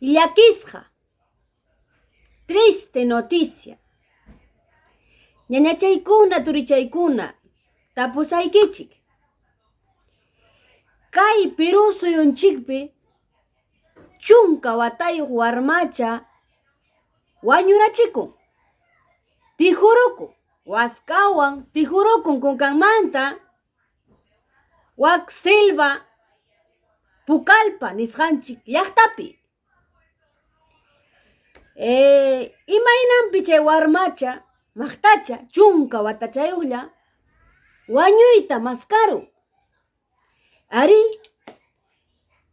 Llakisqa. Triste noticia. Ñañachaykuna turichaykuna tapusaykichik. Kay Perú suyunchikpi chunka watayuq warmacha wañurachikun. Tijurukun waskawan tijurukun kunkanmanta wak selva Pucallpa nisqanchik llaqtapi. Imaynanpi chay warmacha maqtacha chunka watachayuqlla wañuyta maskarun. Ari,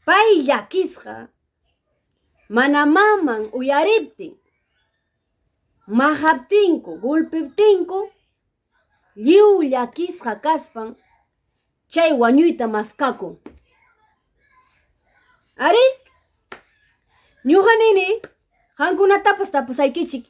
pay llakisqa mana maman uyariptin, majaptinku, gulpiptinku, lliw llakisqa kaspan chay wañuyta maskakun. Ari, ñuqa nini, qankunatapas tapusaykichik,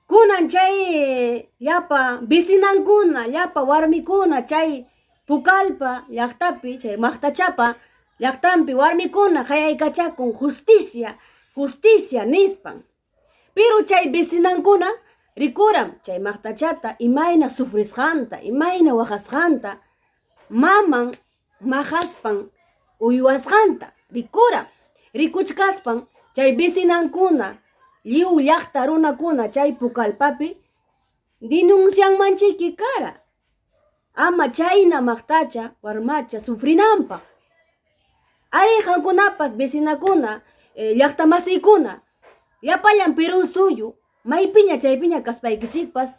kunan chay llapa vicinankuna, llapa warmikuna chay Pucallpa llaqtapi, chay maqtachapa llaqtanpi warmikuna qayaykachakun justicia nispan. Pero chay vicinankuna rikuram chay maqtachata imayna sufrisqanta, imayna waqasqanta, maman majaspan uywasqanta rikuram. Rikuchkaspan chay vicinankuna, lliw llaqta runakuna chay Pucallpapi denuncianmanchiki kara. Ama chayna maqtacha warmacha sufrinanpaq. Ari qankunapas vecinakuna, llaqta masiykuna, llapallan Perú suyu, maypiña chaypiña kaspaykichikpas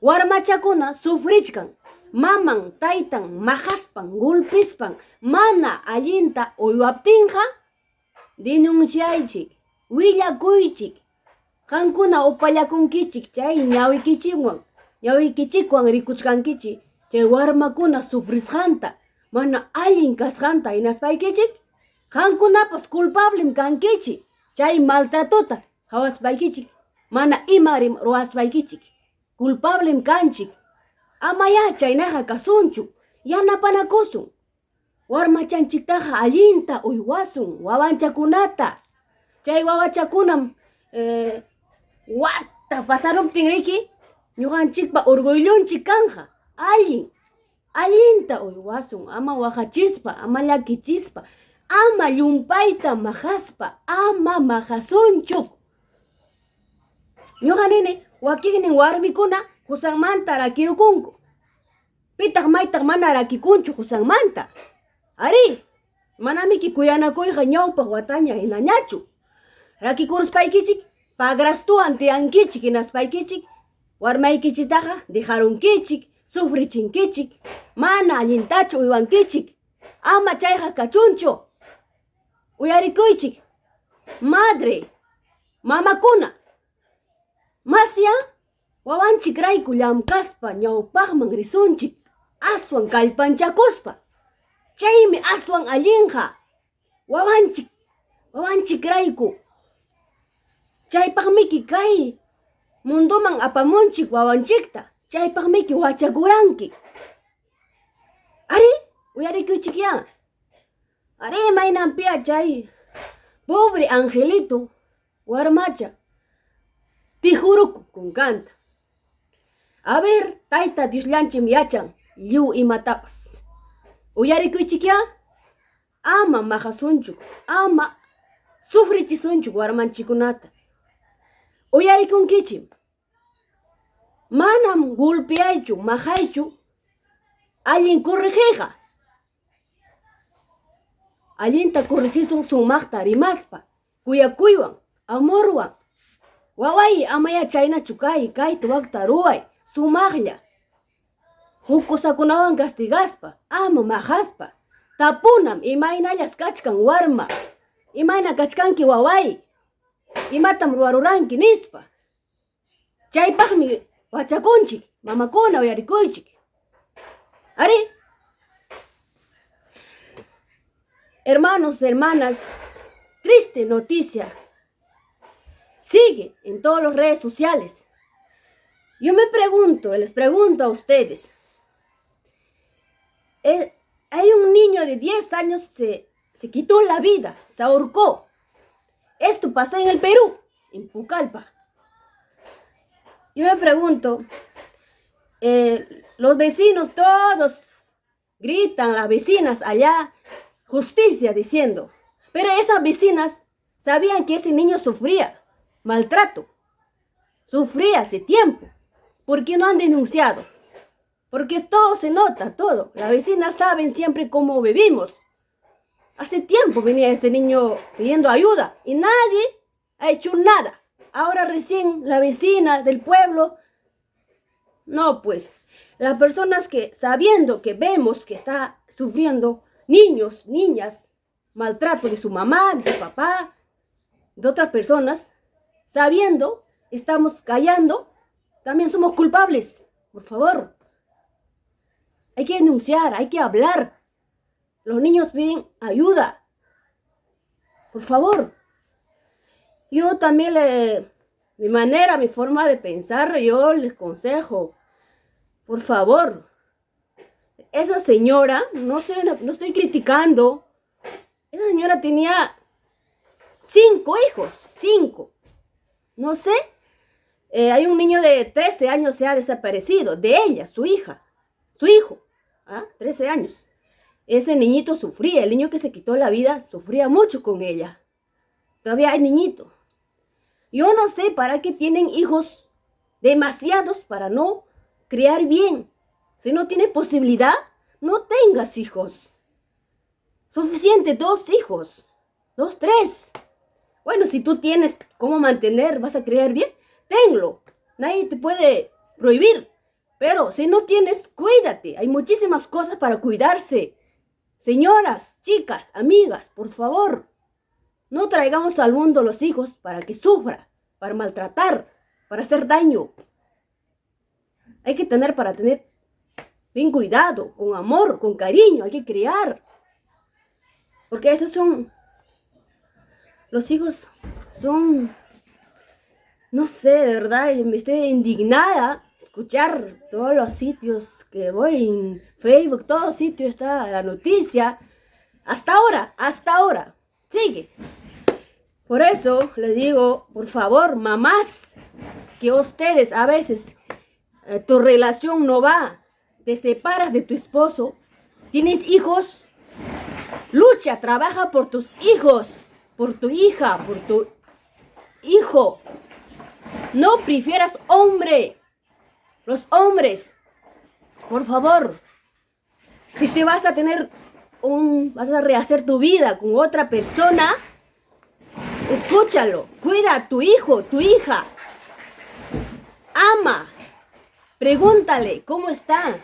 warmachakuna sufrichkan. Maman, taytan, majaspan, gulpispan, mana allinta uywaptinqa, denunciaychik, willakuychik. Qankuna upallakunkichik chay ñawikichikwan rikuchkankichik. Chay warmakuna sufrisqanta, mana allin kasqanta hinaspaykichik, qankunapas culpablem kankichik. Chay maltratuta hawaspaykichik, mana imarim ruwaspaykichik. Culpablem kanchik. Amaya chaynaqa kasunchu, yanapanakusun. Warmachanchiktaqa allinta uywasun, wawanchakunata. Chay wawachakunam wata pasaruptin riki, ñuqanchikpa orgullunchik kanja. Allinta uywasun, ama waqachispa, ama llakichispa, ama llumpayta majaspa, ama majasunchuk. Ñuqa nini, wakiknin warmikuna qusanmanta rakirukunku. Pitaq maytaq mana rakikunchu qusanmanta. Ari, manamiki kuyanakuyqa ñawpaq wataña hinañachu. Rakikurspaykichik, pagrastuwan tiyankichik hinaspaykichik, warmaykichitaqa dejarunkichik, sufrichinkichik, mana allintachu uywankichik. Ama chayqa kachunchu. Uyarikuychik, madre, mamakuna, masya, wawanchik rayku llamkaspa ñawpaqman risunchik, aswan kallpanchakuspa. Chaymi aswan allinqa. Wawanchik rayku. Chaypaqmiki kay munduman apamunchik wawanchikta. Chaypaqmiki wachakuranki. Ari, uyarikuychik ya. Ari, maynanpiya chay pobre Angelito warmacha tijuruku kunkanta. A ver, tayta Diosllanchim yachan lliw imatapas. Uyarikuychik ya. Ama majasunchuk, ama sufrichisunchuk warmanchikunata. Uyarikunkichim. Manam gulpiaychu, majaychu, allin corrijiqa. Allinta corrijisun sumaqta rimaspa, kuyakuywan, amorwan. Wawayi amaya chaynachu kayta waqta ruway, sumaqlla. Hukusakunawan castigaspa, ama majaspa. Tapunam imaynallas kachkan warma, imayna kachkanki wawayi, imatam ruwaruranki nispa. Chaypaqmi wachakunchik, mamakuna uyarikuychik. Ari, hermanos, hermanas, triste noticia sigue en todas las redes sociales. Yo me pregunto, les pregunto a ustedes, hay un niño de 10 años se quitó la vida, se ahorcó. Esto pasó en el Perú, en Pucallpa. Yo me pregunto, los vecinos todos gritan, las vecinas allá, justicia diciendo, pero esas vecinas sabían que ese niño sufría maltrato, sufría hace tiempo. ¿Por qué no han denunciado? Porque todo se nota, todo. Las vecinas saben siempre cómo vivimos. Hace tiempo venía ese niño pidiendo ayuda y nadie ha hecho nada. Ahora recién la vecina del pueblo. No, pues, las personas que sabiendo que vemos que está sufriendo niños, niñas, maltrato de su mamá, de su papá, de otras personas, sabiendo, estamos callando, también somos culpables. Por favor, hay que denunciar, hay que hablar. Los niños piden ayuda. Por favor. Yo también, mi manera, mi forma de pensar, yo les aconsejo, por favor, esa señora, no estoy criticando, esa señora tenía 5 hijos, 5. No sé, hay un niño de 13 años se ha desaparecido, de ella, su hija, su hijo, 13 años. Ese niñito sufría, el niño que se quitó la vida sufría mucho con ella. Todavía hay niñito. Yo no sé para qué tienen hijos demasiados para no criar bien. Si no tienes posibilidad, no tengas hijos. Suficiente 2 hijos, 2, 3. Bueno, si tú tienes cómo mantener, vas a criar bien, tenlo. Nadie te puede prohibir. Pero si no tienes, cuídate. Hay muchísimas cosas para cuidarse. Señoras, chicas, amigas, por favor, no traigamos al mundo los hijos para que sufra, para maltratar, para hacer daño. Hay que para tener bien cuidado, con amor, con cariño, hay que criar. Porque esos son, los hijos son, no sé, de verdad, me estoy indignada escuchar todos los sitios que voy en Facebook, todos sitios está la noticia. Hasta ahora, sigue. Por eso les digo, por favor, mamás, que ustedes a veces tu relación no va, te separas de tu esposo, tienes hijos, lucha, trabaja por tus hijos, por tu hija, por tu hijo. No prefieras hombre. Los hombres, por favor, si te vas a vas a rehacer tu vida con otra persona, escúchalo, cuida a tu hijo, tu hija, ama, pregúntale cómo está.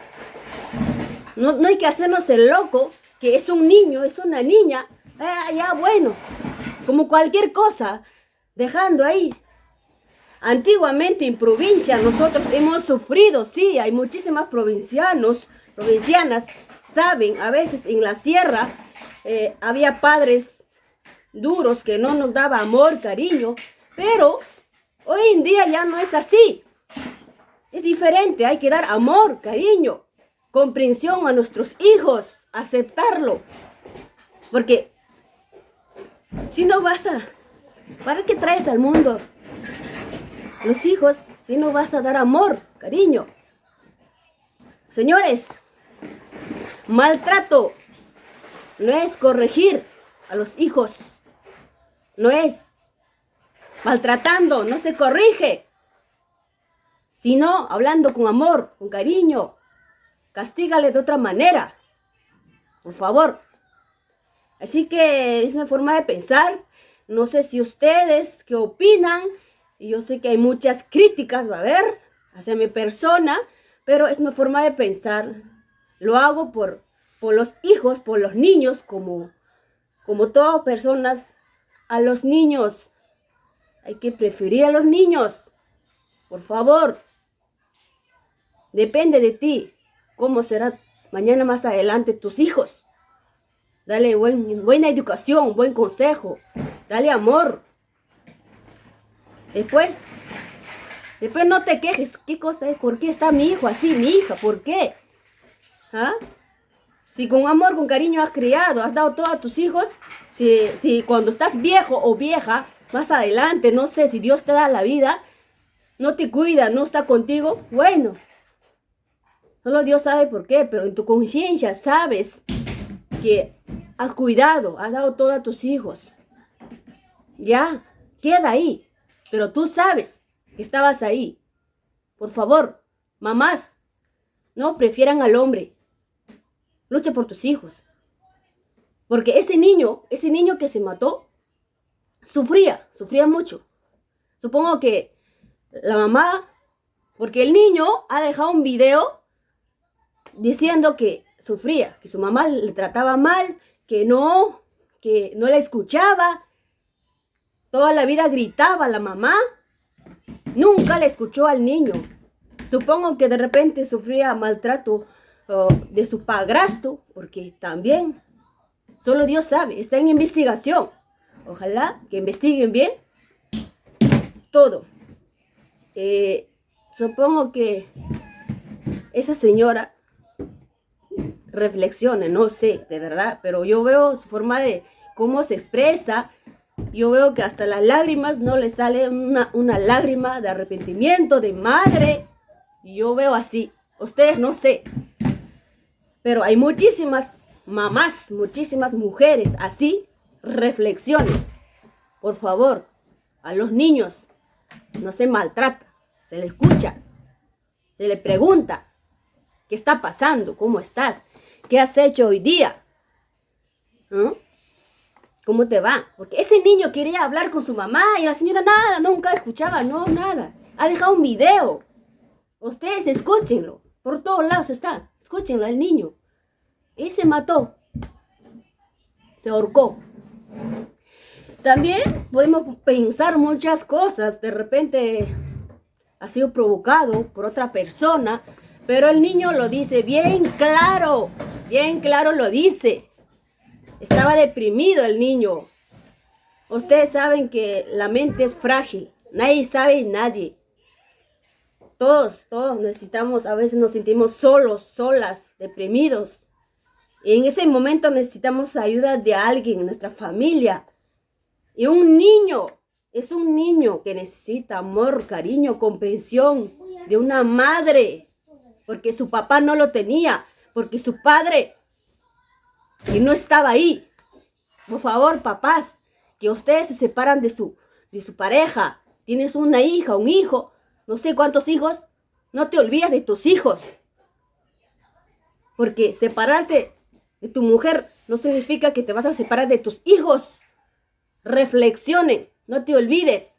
No hay que hacernos el loco, que es un niño, es una niña, ya bueno, como cualquier cosa, dejando ahí. Antiguamente en provincia nosotros hemos sufrido, sí, hay muchísimas provincianas, saben, a veces en la sierra había padres duros que no nos daban amor, cariño, pero hoy en día ya no es así. Es diferente, hay que dar amor, cariño, comprensión a nuestros hijos, aceptarlo. Porque si no ¿para qué traes al mundo los hijos si no vas a dar amor, cariño? Señores, maltrato no es corregir a los hijos, no es maltratando, no se corrige, sino hablando con amor, con cariño. Castígale de otra manera, por favor. Así que es mi forma de pensar. No sé si ustedes qué opinan. Y yo sé que hay muchas críticas, va a haber, hacia mi persona, pero es mi forma de pensar. Lo hago por los hijos, por los niños, como todas personas, a los niños. Hay que preferir a los niños, por favor. Depende de ti, cómo será mañana más adelante tus hijos. Dale buena educación, buen consejo, dale amor. Después no te quejes. ¿Qué cosa es? ¿Por qué está mi hijo así, mi hija? ¿Por qué? Si con amor, con cariño has criado, has dado todo a tus hijos, si cuando estás viejo o vieja, más adelante, no sé, si Dios te da la vida, no te cuida, no está contigo, bueno, solo Dios sabe por qué, pero en tu conciencia sabes que has cuidado, has dado todo a tus hijos. Ya, queda ahí, pero tú sabes que estabas ahí. Por favor, mamás, no prefieran al hombre. Lucha por tus hijos. Porque ese niño que se mató, sufría mucho. Supongo que la mamá, porque el niño ha dejado un video diciendo que sufría, que su mamá le trataba mal, que no la escuchaba. Toda la vida gritaba la mamá. Nunca le escuchó al niño. Supongo que de repente sufría maltrato de su padrastro, porque también, solo Dios sabe, está en investigación. Ojalá que investiguen bien todo. Supongo que esa señora reflexione, no sé, de verdad, pero yo veo su forma de cómo se expresa. Yo veo que hasta las lágrimas no le sale una lágrima de arrepentimiento, de madre. Yo veo así. Ustedes no sé. Pero hay muchísimas mamás, muchísimas mujeres así. Reflexionen. Por favor, a los niños no se maltrata. Se le escucha. Se le pregunta. ¿Qué está pasando? ¿Cómo estás? ¿Qué has hecho hoy día? ¿No? ¿Cómo te va? Porque ese niño quería hablar con su mamá y la señora nada, nunca escuchaba, no, nada. Ha dejado un video. Ustedes escúchenlo. Por todos lados está. Escúchenlo, el niño. Él se mató. Se ahorcó. También podemos pensar muchas cosas. De repente ha sido provocado por otra persona. Pero el niño lo dice bien claro. Bien claro lo dice. Estaba deprimido el niño. Ustedes saben que la mente es frágil. Nadie sabe nadie. Todos necesitamos, a veces nos sentimos solos, solas, deprimidos. Y en ese momento necesitamos ayuda de alguien, nuestra familia. Y un niño, es un niño que necesita amor, cariño, comprensión de una madre. Porque su papá no lo tenía. Porque su padre y no estaba ahí. Por favor, papás, que ustedes se separan de su pareja. Tienes una hija, un hijo, no sé cuántos hijos. No te olvides de tus hijos. Porque separarte de tu mujer no significa que te vas a separar de tus hijos. Reflexionen, no te olvides.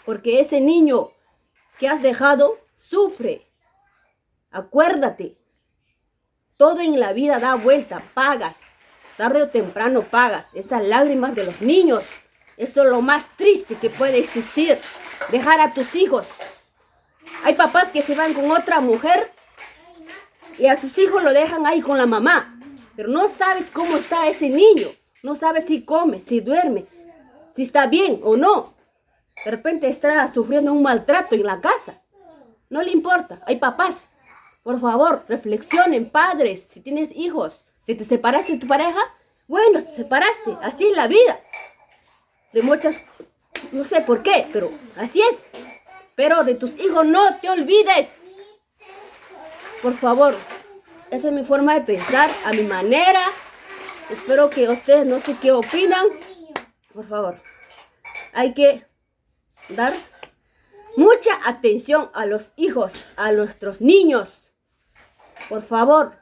Porque ese niño que has dejado sufre. Acuérdate. Todo en la vida da vuelta, pagas. Tarde o temprano pagas. Estas lágrimas de los niños. Eso es lo más triste que puede existir. Dejar a tus hijos. Hay papás que se van con otra mujer y a sus hijos lo dejan ahí con la mamá. Pero no sabes cómo está ese niño. No sabes si come, si duerme, si está bien o no. De repente está sufriendo un maltrato en la casa. No le importa. Hay papás. Por favor, reflexionen, padres, si tienes hijos. Si te separaste de tu pareja, bueno, te separaste. Así es la vida. De muchas, no sé por qué, pero así es. Pero de tus hijos no te olvides. Por favor, esa es mi forma de pensar, a mi manera. Espero que ustedes no sé qué opinan. Por favor, hay que dar mucha atención a los hijos, a nuestros niños. Por favor.